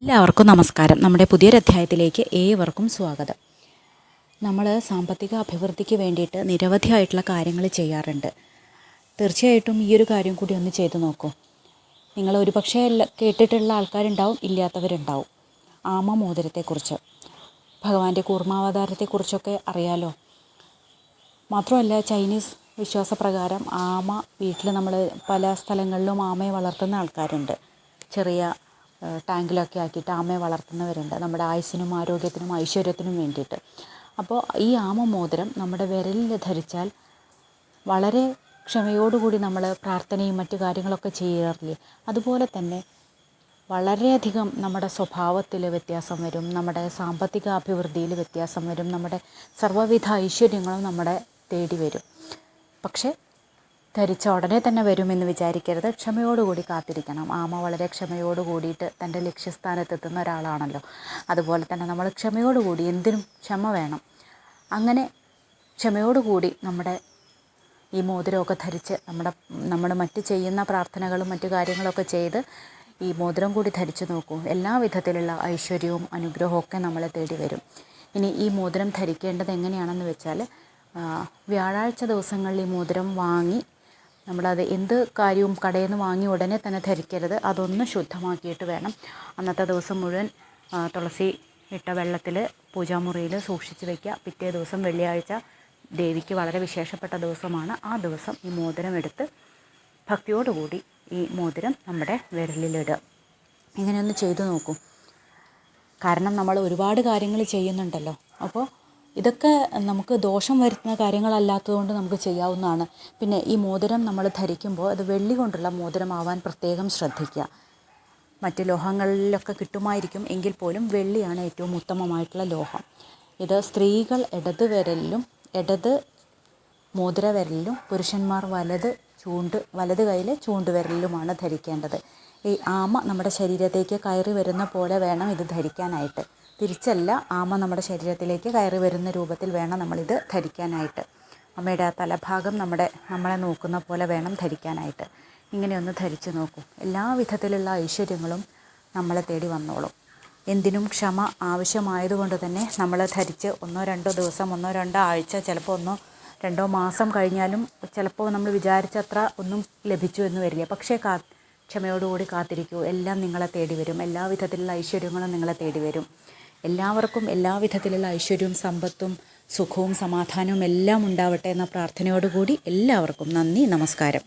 എല്ലാവർക്കും നമസ്കാരം. നമ്മുടെ പുതിയൊരു അധ്യായത്തിലേക്ക് ഏവർക്കും സ്വാഗതം. നമ്മൾ സാമ്പത്തിക അഭിവൃദ്ധിക്ക് വേണ്ടിയിട്ട് നിരവധിയായിട്ടുള്ള കാര്യങ്ങൾ ചെയ്യാറുണ്ട്. തീർച്ചയായിട്ടും ഈ ഒരു കാര്യം കൂടി ഒന്ന് ചെയ്തു നോക്കൂ. നിങ്ങൾ ഒരുപക്ഷേ കേട്ടിട്ടുള്ള ആൾക്കാരുണ്ടാവും, ഇല്ലാത്തവരുണ്ടാവും. ആമ മോതിരത്തെക്കുറിച്ച്, ഭഗവാന്റെ കൂർമാവതാരത്തെക്കുറിച്ചൊക്കെ അറിയാലോ. മാത്രമല്ല, ചൈനീസ് വിശ്വാസപ്രകാരം ആമ വീട്ടിൽ നമ്മൾ പല സ്ഥലങ്ങളിലും ആമയെ വളർത്തുന്ന ആൾക്കാരുണ്ട്. ചെറിയ ടാങ്കിലൊക്കെ ആക്കിയിട്ട് ആമയെ വളർത്തുന്നവരുണ്ട്, നമ്മുടെ ആയുസ്സിനും ആരോഗ്യത്തിനും ഐശ്വര്യത്തിനും വേണ്ടിയിട്ട്. അപ്പോൾ ഈ ആമ മോതിരം നമ്മുടെ വിരലിൽ ധരിച്ചാൽ വളരെ ക്ഷമയോടുകൂടി നമ്മൾ പ്രാർത്ഥനയും മറ്റു കാര്യങ്ങളൊക്കെ ചെയ്യാറില്ലേ, അതുപോലെ തന്നെ വളരെയധികം നമ്മുടെ സ്വഭാവത്തിൽ വ്യത്യാസം വരും, നമ്മുടെ സാമ്പത്തിക അഭിവൃദ്ധിയിൽ വ്യത്യാസം വരും, നമ്മുടെ സർവ്വവിധ ഐശ്വര്യങ്ങളും നമ്മുടെ തേടി വരും. പക്ഷേ ധരിച്ച ഉടനെ തന്നെ വരുമെന്ന് വിചാരിക്കരുത്. ക്ഷമയോടുകൂടി കാത്തിരിക്കണം. ആമ വളരെ ക്ഷമയോട് കൂടിയിട്ട് തൻ്റെ ലക്ഷ്യസ്ഥാനത്തെത്തുന്ന ഒരാളാണല്ലോ. അതുപോലെ തന്നെ നമ്മൾ ക്ഷമയോടുകൂടി, എന്തിനും ക്ഷമ വേണം. അങ്ങനെ ക്ഷമയോടുകൂടി നമ്മുടെ ഈ മോതിരമൊക്കെ ധരിച്ച് നമ്മൾ മറ്റ് ചെയ്യുന്ന പ്രാർത്ഥനകളും മറ്റു കാര്യങ്ങളൊക്കെ ചെയ്ത് ഈ മോതിരം കൂടി ധരിച്ചു നോക്കൂ. എല്ലാ വിധത്തിലുള്ള ഐശ്വര്യവും അനുഗ്രഹവും ഒക്കെ നമ്മളെ തേടി വരും. ഇനി ഈ മോതിരം ധരിക്കേണ്ടത് എങ്ങനെയാണെന്ന് വെച്ചാൽ, വ്യാഴാഴ്ച ദിവസങ്ങളിൽ ഈ മോതിരം വാങ്ങി നമ്മളത് എന്ത് കാര്യവും കടയിൽ നിന്ന് വാങ്ങി ഉടനെ തന്നെ ധരിക്കരുത്. അതൊന്ന് ശുദ്ധമാക്കിയിട്ട് വേണം. അന്നത്തെ ദിവസം മുഴുവൻ തുളസി ഇട്ട വെള്ളത്തിൽ പൂജാമുറിയിൽ സൂക്ഷിച്ച് വയ്ക്കുക. പിറ്റേ ദിവസം വെള്ളിയാഴ്ച ദേവിക്ക് വളരെ വിശേഷപ്പെട്ട ദിവസമാണ്. ആ ദിവസം ഈ മോതിരം എടുത്ത് ഭക്തിയോടുകൂടി ഈ മോതിരം നമ്മുടെ വിരലിലിടുക. ഇങ്ങനെയൊന്ന് ചെയ്തു നോക്കൂ. കാരണം നമ്മൾ ഒരുപാട് കാര്യങ്ങൾ ചെയ്യുന്നുണ്ടല്ലോ. അപ്പോൾ ഇതൊക്കെ നമുക്ക് ദോഷം വരുത്തുന്ന കാര്യങ്ങളല്ലാത്തതുകൊണ്ട് നമുക്ക് ചെയ്യാവുന്നതാണ്. പിന്നെ ഈ മോതിരം നമ്മൾ ധരിക്കുമ്പോൾ അത് വെള്ളി കൊണ്ടുള്ള മോതിരമാവാൻ പ്രത്യേകം ശ്രദ്ധിക്കുക. മറ്റ് ലോഹങ്ങളിലൊക്കെ കിട്ടുമായിരിക്കും, എങ്കിൽ പോലും വെള്ളിയാണ് ഏറ്റവും ഉത്തമമായിട്ടുള്ള ലോഹം. ഇത് സ്ത്രീകൾ ഇടത് മോതിര വിരലിലും പുരുഷന്മാർ വലത് കൈയിലെ ചൂണ്ടുവിരലിലുമാണ് ധരിക്കേണ്ടത്. ഈ ആമ നമ്മുടെ ശരീരത്തേക്ക് കയറി വരുന്ന പോലെ വേണം ഇത് ധരിക്കാനായിട്ട്. തിരിച്ചല്ല, ആമ നമ്മുടെ ശരീരത്തിലേക്ക് കയറി വരുന്ന രൂപത്തിൽ വേണം നമ്മളിത് ധരിക്കാനായിട്ട്. അമ്മയുടെ ആ തലഭാഗം നമ്മളെ നോക്കുന്ന പോലെ വേണം ധരിക്കാനായിട്ട്. ഇങ്ങനെയൊന്ന് ധരിച്ചു നോക്കൂ. എല്ലാ വിധത്തിലുള്ള ഐശ്വര്യങ്ങളും നമ്മളെ തേടി വന്നോളും. എന്തിനും ക്ഷമ ആവശ്യമായതുകൊണ്ട് തന്നെ നമ്മൾ ധരിച്ച് 1-2 ദിവസം, 1-2 ആഴ്ച, ചിലപ്പോൾ 1-2 മാസം കഴിഞ്ഞാലും ചിലപ്പോൾ നമ്മൾ വിചാരിച്ചത്ര ഒന്നും ലഭിച്ചു എന്ന് വരില്ല. പക്ഷേ ക്ഷമയോടുകൂടി കാത്തിരിക്കൂ. എല്ലാം നിങ്ങളെ തേടി വരും. എല്ലാ വിധത്തിലുള്ള ഐശ്വര്യങ്ങളും നിങ്ങളെ തേടി വരും. എല്ലാവർക്കും എല്ലാ വിധത്തിലുള്ള ഐശ്വര്യവും സമ്പത്തും സുഖവും സമാധാനവും എല്ലാം ഉണ്ടാവട്ടെ എന്ന പ്രാർത്ഥനയോടുകൂടി എല്ലാവർക്കും നന്ദി, നമസ്കാരം.